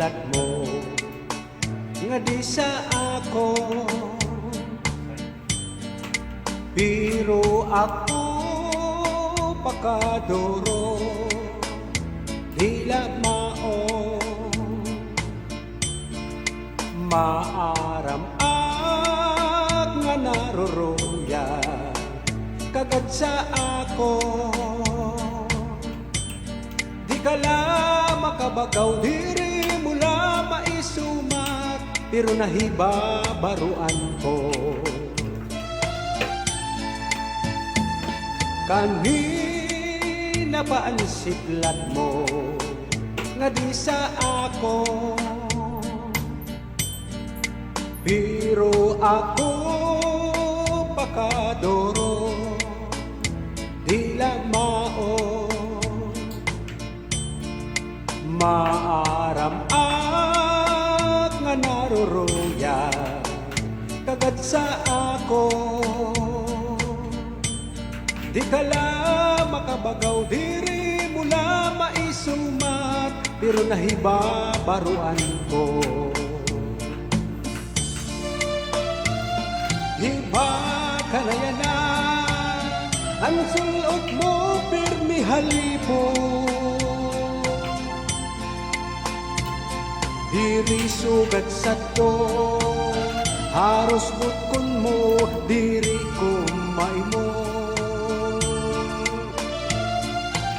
sidlat mo nga di sa ako, pero ako pakadoro dila mao maaram ak nga naruruya kagad sa ako. Di ka lang makabagaw diri mula maisumat, pero nahibabaruan ko kanina pa ang sidlat mo nga di sa ako, pero ako pakadoro dila mao maaram ak nga naruruya kagad sa ako. Di ka lang makabagaw diri mula maisumat, pero nahibabaruan ko hiba ka na yanan ang sulot mo pirmi halipo diri sugat sa to haros butkon mo diri kumay mo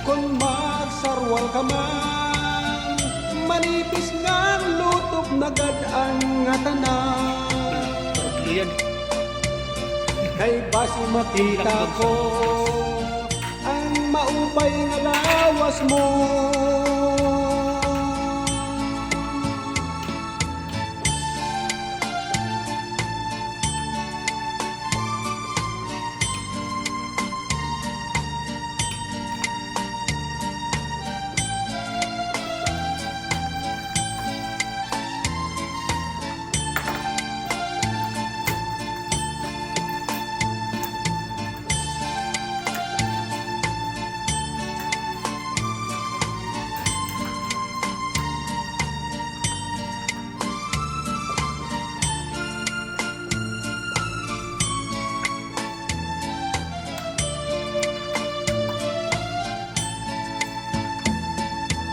kung magsarwal ka man manipis nga lutok nagad-an nga tanan kay basi makita ko ang maupay nga lawas mo.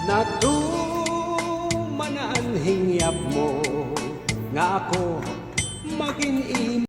Natuman ang hingyap mo nga ako maging